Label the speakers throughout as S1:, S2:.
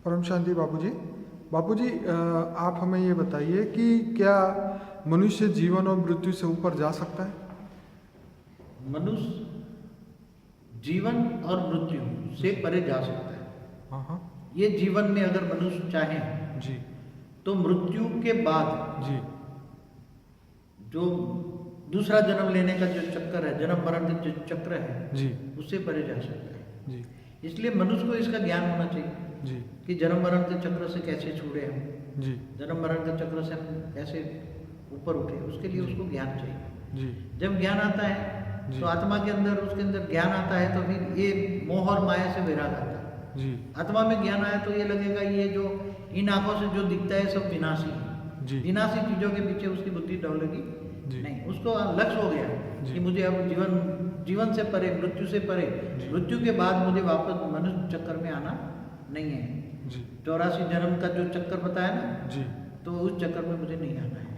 S1: परम शांति बापूजी। बापूजी, आप हमें ये बताइए कि क्या मनुष्य जीवन और मृत्यु से ऊपर जा सकता है?
S2: मनुष्य जीवन और मृत्यु से परे जा सकता है।
S1: हाँ हाँ।
S2: ये जीवन में अगर मनुष्य चाहे
S1: जी
S2: तो मृत्यु के बाद
S1: जी
S2: जो दूसरा जन्म लेने का जो चक्कर है, जन्म मरण का जो चक्र है,
S1: जी
S2: उससे परे जा सकता है।
S1: जी
S2: इसलिए मनुष्य को इसका ज्ञान होना चाहिए
S1: जी
S2: कि जन्म मरण के चक्र से कैसे छूटे हम,
S1: जी
S2: जन्म मरण के चक्र से हम कैसे ऊपर उठे, उसके लिए उसको ज्ञान चाहिए।
S1: जी
S2: जब ज्ञान आता है
S1: जी
S2: तो आत्मा के अंदर, उसके अंदर ज्ञान आता है तो फिर ये मोह और माया से वैराग आता है।
S1: जी
S2: आत्मा में ज्ञान आया तो ये लगेगा ये जो इन आंखों से जो दिखता है सब विनाशी है।
S1: जी
S2: विनाशी चीजों के पीछे उसकी बुद्धि दौड़ेगी
S1: जी
S2: नहीं। उसको लक्ष्य हो गया
S1: जी।
S2: कि मुझे अब जीवन से परे, मृत्यु से परे,
S1: जी।
S2: मृत्यु के बाद मुझे वापस मनुष्य चक्कर में आना नहीं है।
S1: जी
S2: 84 जन्म का जो चक्कर बताया ना,
S1: जी।
S2: तो उस चक्कर में मुझे नहीं आना है।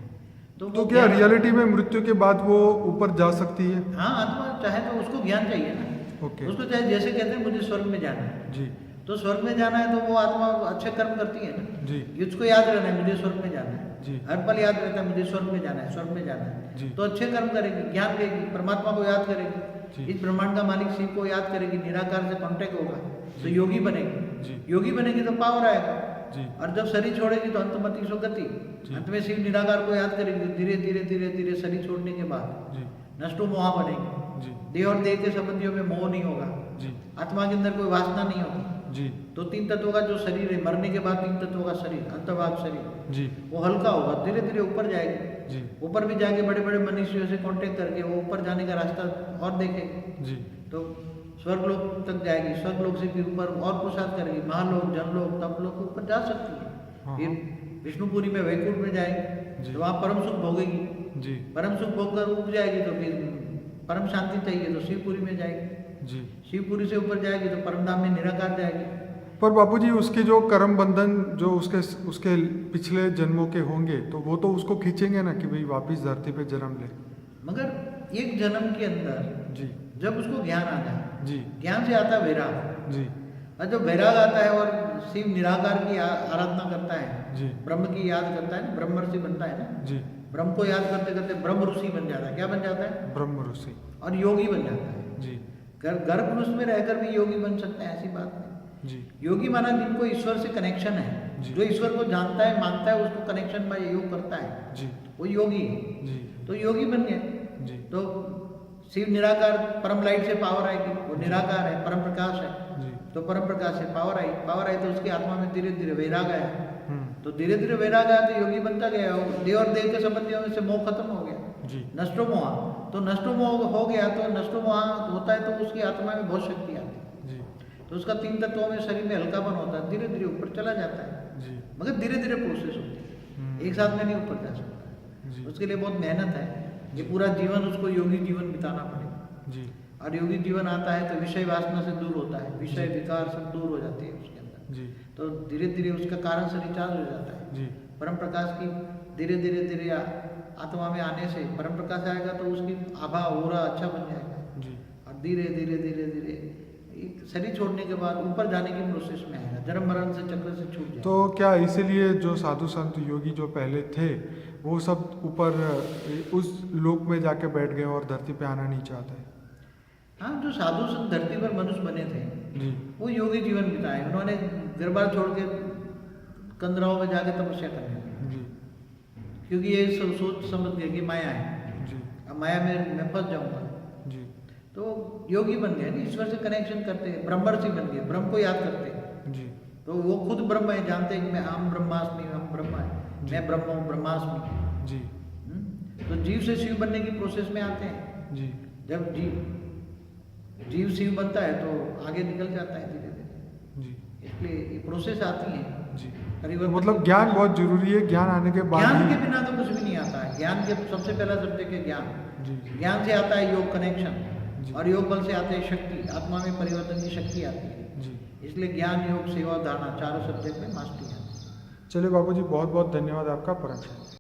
S1: तो
S2: वो
S1: क्या
S2: ज्ञान-
S1: रियलिटी में मृत्यु के बाद वो ऊपर जा सकती है?
S2: हाँ, आत्मा चाहे तो उसको ज्ञान चाहिए ना।
S1: ओके।
S2: उसको चाहे जैसे कहते हैं मुझे स्वर्ग में जाना है,
S1: जी
S2: तो स्वर्ग में जाना है तो वो आत्मा अच्छे कर्म करती है ना।
S1: जी
S2: कि उसको याद रहना है मुझे स्वर्ग में जाना है,
S1: जी
S2: हर पल याद रहता है मुझे स्वर्ग में जाना है, स्वर्ग में जाना
S1: जी।
S2: है। तो अच्छे कर्म करेगी, ज्ञान देगी, परमात्मा को याद
S1: जी।
S2: करेगी, इस ब्रह्मांड का मालिक शिव को याद करेगी, निराकार से कांटेक्ट होगा तो
S1: जी।
S2: योगी बनेगी।
S1: जी
S2: योगी बनेगी तो पावर आएगा।
S1: जी
S2: और जब शरीर छोड़ेगी तो अंतमति सुगति,
S1: जी।
S2: अंत में शिव निराकार को याद करेगी। धीरे धीरे धीरे धीरे शरीर छोड़ने के बाद
S1: जी
S2: नष्टो मोहा बनेगी।
S1: जी
S2: देह और देह के संबंधियों में मोह नहीं होगा,
S1: जी
S2: आत्मा के अंदर कोई वासना नहीं होगी।
S1: जी
S2: तो 3 तत्वों का जो शरीर है, मरने के बाद 3 तत्वों का शरीर, अंतर्भाग शरीर,
S1: जी
S2: वो हल्का होगा, धीरे धीरे ऊपर जाएगी।
S1: जी
S2: ऊपर भी जाके बड़े बड़े मनुष्यों से कांटेक्ट करके वो ऊपर जाने का रास्ता और देखेगी।
S1: जी
S2: तो स्वर्गलोक तक जाएगी, स्वर्गलोक से फिर ऊपर और पुरुषार्थ करेगी, महालोक, जनलोक, तपलोक ऊपर जा सकती है।
S1: हाँ,
S2: फिर विष्णुपुरी में, वैकुंठ में जाएगी
S1: जी।
S2: तो वहाँ परम सुख भोगेगी।
S1: जी
S2: परम सुख भोग कर उठ जाएगी तो फिर परम शांति चाहिए तो शिवपुरी में जाएगी।
S1: जी।
S2: शिवपुरी से ऊपर जाएगी तो परम धाम में निराकार जाएगी।
S1: पर बापूजी, उसके जो कर्म बंधन जो उसके पिछले जन्मों के होंगे तो वो तो उसको खींचेंगे ना कि भाई वापिस धरती पे जन्म ले।
S2: मगर एक जन्म के अंदर
S1: जी
S2: जब उसको ज्ञान आ जाए,
S1: जी
S2: ज्ञान से आता है वैराग,
S1: जी
S2: और जब वैराग आता है और शिव निराकार की आराधना करता है,
S1: जी
S2: ब्रह्म की याद करता है ना, ब्रह्मर्षि बनता है ना।
S1: जी।
S2: ब्रह्म को याद करते करते ब्रह्म ऋषि बन जाता है। क्या बन जाता है?
S1: ब्रह्म ऋषि।
S2: और योगी बन जाता है।
S1: जी
S2: गर्भ पुरुष में रहकर भी योगी बन सकते हैं, ऐसी बात नहीं।
S1: जी
S2: योगी माना जिनको ईश्वर से कनेक्शन है,
S1: जी।
S2: जो ईश्वर को जानता है, मानता है, उसको कनेक्शन में योग करता है,
S1: जी
S2: वो योगी है।
S1: जी
S2: तो योगी बन गए
S1: जी
S2: तो शिव निराकार, परम लाइट से पावर आएगी, वो निराकार है, परम प्रकाश है।
S1: जी।
S2: तो परम प्रकाश से पावर आई तो उसकी आत्मा में धीरे धीरे वैराग आया।
S1: हम्म।
S2: तो धीरे धीरे वैराग आया तो योगी बनता गया। देह और देह के संबंधियों में से मोह खत्म हो गया,
S1: जी
S2: नष्टो मोह। तो नष्टो मोह हो गया तो नष्टो मोह होता है तो उसकी आत्मा में बहुत शक्ति आती है।
S1: जी
S2: तो उसका 3 तत्वों में शरीर में हल्कापन होता है, धीरे धीरे ऊपर चला जाता है।
S1: जी
S2: मगर धीरे धीरे प्रोसेस होती है, एक साथ में नहीं ऊपर जा सकता।
S1: जी
S2: उसके लिए बहुत मेहनत है। ये पूरा जीवन उसको योगी जीवन बिताना पड़ेगा।
S1: जी
S2: और योगी जीवन आता है तो विषय वासना से दूर होता है, विषय विकार सब दूर हो जाते हैं उसके अंदर।
S1: जी
S2: तो धीरे धीरे उसका कारण से रिचार्ज हो जाता है।
S1: जी
S2: परम प्रकाश की धीरे धीरे धीरे आत्मा में आने से परम प्रकाश आएगा तो उसकी आभा ओरा अच्छा बन जाएगा।
S1: जी
S2: और धीरे धीरे धीरे धीरे एक शरीर छोड़ने के बाद ऊपर जाने की प्रोसेस में आएगा, जन्म मरण से चक्र से छूट जाएगा।
S1: तो क्या इसीलिए जो साधु संत योगी जो पहले थे वो सब ऊपर उस लोक में जाके बैठ गए और धरती पे आना नहीं चाहते?
S2: हाँ, जो साधु संत धरती पर मनुष्य बने थे
S1: जी
S2: वो योगी जीवन बिताए। उन्होंने घर बार छोड़ के कंदराओं में जाके तपस्या करने लगे,
S1: जी
S2: क्योंकि ये सोच समझ गए कि माया है,
S1: जी
S2: अब माया में मैं फंस जाऊंगा।
S1: जी
S2: तो योगी बन गए, ईश्वर से कनेक्शन करते, ब्रह्मर्षि बन गए, ब्रह्म को याद करते।
S1: जी
S2: तो वो खुद ब्रह्म है, जानते हैं कि मैं हम ब्रह्मास्मि, हम ब्रह्म है,
S1: जी।
S2: मैं ब्रह्म हूँ, ब्रह्मास्मि।
S1: जी
S2: तो जीव से शिव बनने की प्रोसेस में आते हैं।
S1: जी
S2: जब जीव शिव बनता है तो आगे निकल जाता है धीरे धीरे।
S1: जी
S2: इसलिए ये प्रोसेस आती है
S1: जी।
S2: परिवर्तन।
S1: मतलब ज्ञान बहुत जरूरी है, ज्ञान आने के बाद
S2: ज्ञान
S1: ही-
S2: के बिना तो कुछ भी नहीं आता है। ज्ञान के सबसे पहला सब्जेक्ट है ज्ञान।
S1: जी जी
S2: ज्ञान से आता है योग कनेक्शन,
S1: जी।
S2: और योग बल से आते हैं शक्ति, आत्मा में परिवर्तन की शक्ति आती है।
S1: जी।
S2: इसलिए ज्ञान, योग, सेवा, धारणा चारों सब्जेक्ट में मास्टरी है।
S1: चलिए बापूजी, बहुत बहुत धन्यवाद आपका। परम शांति।